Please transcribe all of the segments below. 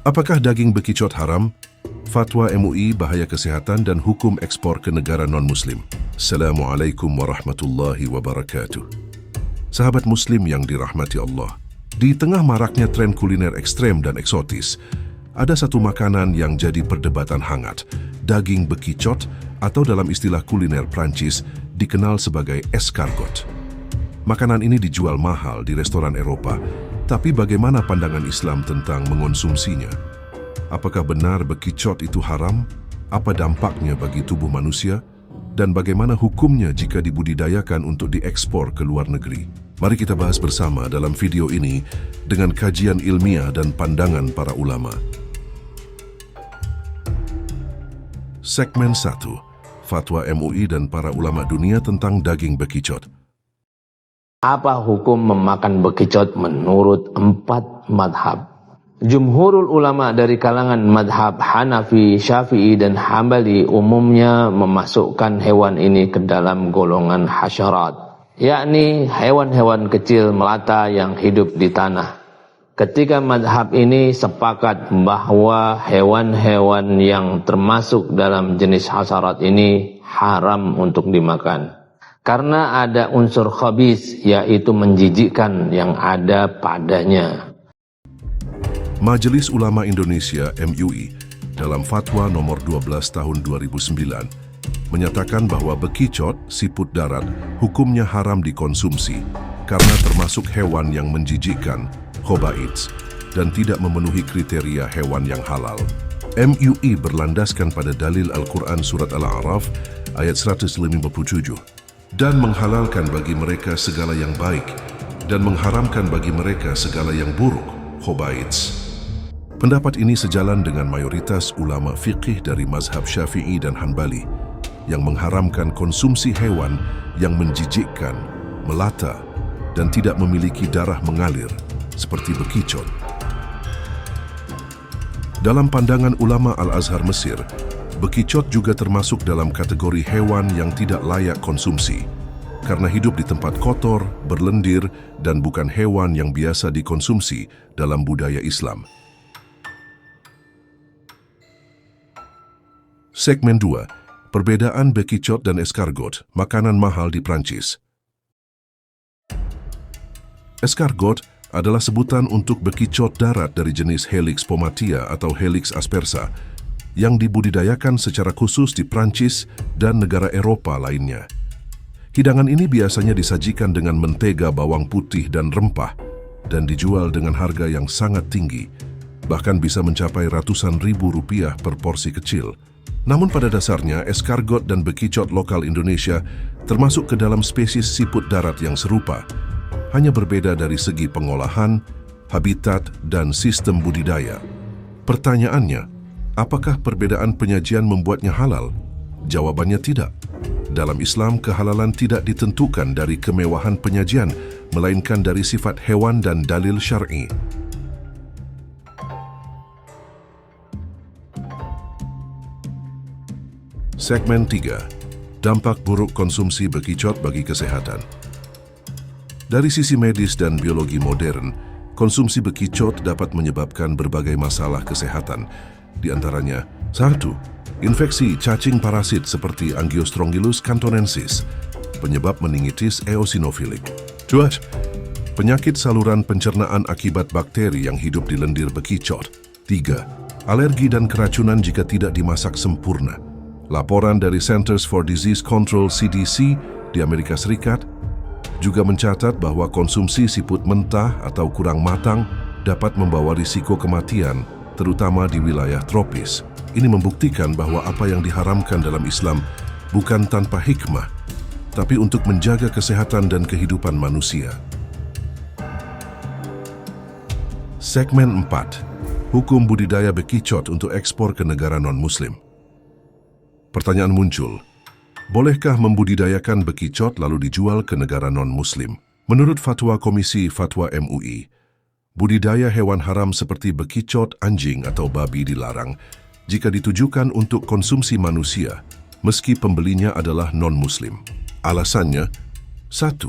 Apakah daging bekicot haram? Fatwa MUI bahaya kesehatan dan hukum ekspor ke negara non-Muslim. Assalamualaikum warahmatullahi wabarakatuh. Sahabat Muslim yang dirahmati Allah, di tengah maraknya tren kuliner ekstrem dan eksotis, ada satu makanan yang jadi perdebatan hangat, daging bekicot atau dalam istilah kuliner Prancis dikenal sebagai escargot. Makanan ini dijual mahal di restoran Eropa, tapi bagaimana pandangan Islam tentang mengonsumsinya? Apakah benar bekicot itu haram? Apa dampaknya bagi tubuh manusia? Dan bagaimana hukumnya jika dibudidayakan untuk diekspor ke luar negeri? Mari kita bahas bersama dalam video ini dengan kajian ilmiah dan pandangan para ulama. Segmen 1. Fatwa MUI dan para ulama dunia tentang daging bekicot. Apa hukum memakan bekicot menurut 4 madhab? Jumhurul ulama dari kalangan madhab Hanafi, Syafi'i, dan Hambali umumnya memasukkan hewan ini ke dalam golongan hasyarat, yakni hewan-hewan kecil melata yang hidup di tanah. Ketiga madhab ini sepakat bahwa hewan-hewan yang termasuk dalam jenis hasyarat ini haram untuk dimakan. Karena ada unsur khabis, yaitu menjijikkan yang ada padanya. Majelis Ulama Indonesia MUI dalam Fatwa nomor 12 tahun 2009 menyatakan bahwa bekicot, siput darat, hukumnya haram dikonsumsi karena termasuk hewan yang menjijikkan, khaba'its, dan tidak memenuhi kriteria hewan yang halal. MUI berlandaskan pada dalil Al-Quran Surat Al-A'raf ayat 157 dan menghalalkan bagi mereka segala yang baik dan mengharamkan bagi mereka segala yang buruk, khaba'its. Pendapat ini sejalan dengan mayoritas ulama fiqih dari mazhab Syafi'i dan Hanbali yang mengharamkan konsumsi hewan yang menjijikkan, melata, dan tidak memiliki darah mengalir seperti bekicot. Dalam pandangan ulama Al-Azhar Mesir, bekicot juga termasuk dalam kategori hewan yang tidak layak konsumsi karena hidup di tempat kotor, berlendir, dan bukan hewan yang biasa dikonsumsi dalam budaya Islam. Segmen 2. Perbedaan bekicot dan escargot, makanan mahal di Prancis. Escargot adalah sebutan untuk bekicot darat dari jenis Helix pomatia atau Helix aspersa yang dibudidayakan secara khusus di Prancis dan negara Eropa lainnya. Hidangan ini biasanya disajikan dengan mentega, bawang putih, dan rempah dan dijual dengan harga yang sangat tinggi, bahkan bisa mencapai ratusan ribu rupiah per porsi kecil. Namun pada dasarnya, escargot dan bekicot lokal Indonesia termasuk ke dalam spesies siput darat yang serupa, hanya berbeda dari segi pengolahan, habitat, dan sistem budidaya. Pertanyaannya, apakah perbedaan penyajian membuatnya halal? Jawabannya tidak. Dalam Islam, kehalalan tidak ditentukan dari kemewahan penyajian, melainkan dari sifat hewan dan dalil syar'i. Segmen 3. Dampak buruk konsumsi bekicot bagi kesehatan. Dari sisi medis dan biologi modern, konsumsi bekicot dapat menyebabkan berbagai masalah kesehatan. Di antaranya, 1. Infeksi cacing parasit seperti Angiostrongyllus cantonensis, penyebab meningitis eosinofilik. 2. Penyakit saluran pencernaan akibat bakteri yang hidup di lendir bekicot. 3. Alergi dan keracunan jika tidak dimasak sempurna. Laporan dari Centers for Disease Control CDC di Amerika Serikat juga mencatat bahwa konsumsi siput mentah atau kurang matang dapat membawa risiko kematian, terutama di wilayah tropis. Ini membuktikan bahwa apa yang diharamkan dalam Islam bukan tanpa hikmah, tapi untuk menjaga kesehatan dan kehidupan manusia. Segmen 4. Hukum budidaya bekicot untuk ekspor ke negara non-Muslim. Pertanyaan muncul, bolehkah membudidayakan bekicot lalu dijual ke negara non-Muslim? Menurut fatwa Komisi Fatwa MUI, budidaya hewan haram seperti bekicot, anjing, atau babi dilarang jika ditujukan untuk konsumsi manusia, meski pembelinya adalah non-Muslim. Alasannya, 1.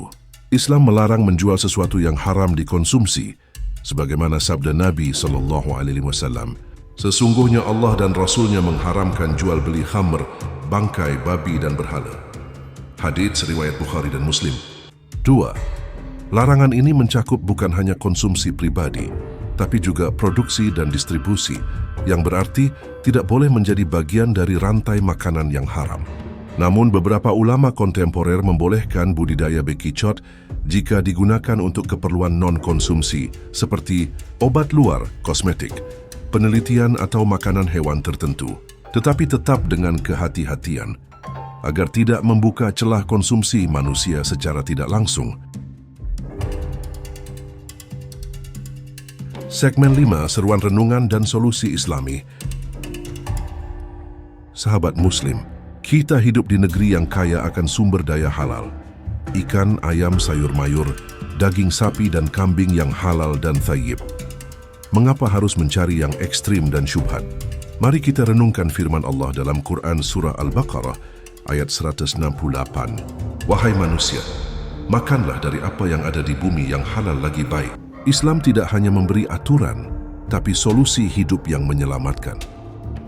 Islam melarang menjual sesuatu yang haram dikonsumsi, sebagaimana sabda Nabi SAW, Sesungguhnya Allah dan Rasul-Nya mengharamkan jual beli khamr, bangkai, babi dan berhala. Hadits riwayat Bukhari dan Muslim. 2. Larangan ini mencakup bukan hanya konsumsi pribadi, tapi juga produksi dan distribusi, yang berarti tidak boleh menjadi bagian dari rantai makanan yang haram. Namun beberapa ulama kontemporer membolehkan budidaya bekicot jika digunakan untuk keperluan non-konsumsi seperti obat luar, kosmetik, penelitian atau makanan hewan tertentu, tetapi tetap dengan kehati-hatian agar tidak membuka celah konsumsi manusia secara tidak langsung. Segmen 5, Seruan Renungan dan Solusi Islami. Sahabat Muslim, kita hidup di negeri yang kaya akan sumber daya halal. Ikan, ayam, sayur mayur, daging sapi dan kambing yang halal dan thayyib. Mengapa harus mencari yang ekstrim dan syubhat? Mari kita renungkan firman Allah dalam Quran Surah Al-Baqarah ayat 168. Wahai manusia, makanlah dari apa yang ada di bumi yang halal lagi baik. Islam tidak hanya memberi aturan, tapi solusi hidup yang menyelamatkan.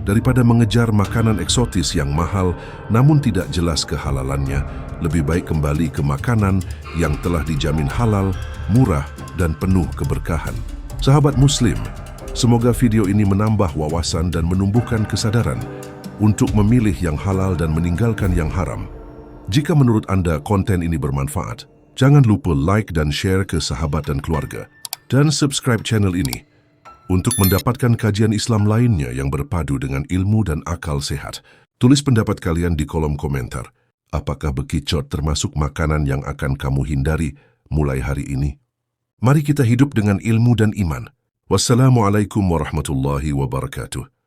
Daripada mengejar makanan eksotis yang mahal namun tidak jelas kehalalannya, lebih baik kembali ke makanan yang telah dijamin halal, murah, dan penuh keberkahan. Sahabat Muslim, semoga video ini menambah wawasan dan menumbuhkan kesadaran untuk memilih yang halal dan meninggalkan yang haram. Jika menurut Anda konten ini bermanfaat, jangan lupa like dan share ke sahabat dan keluarga. Dan subscribe channel ini untuk mendapatkan kajian Islam lainnya yang berpadu dengan ilmu dan akal sehat. Tulis pendapat kalian di kolom komentar. Apakah bekicot termasuk makanan yang akan kamu hindari mulai hari ini? Mari kita hidup dengan ilmu dan iman. Wassalamualaikum warahmatullahi wabarakatuh.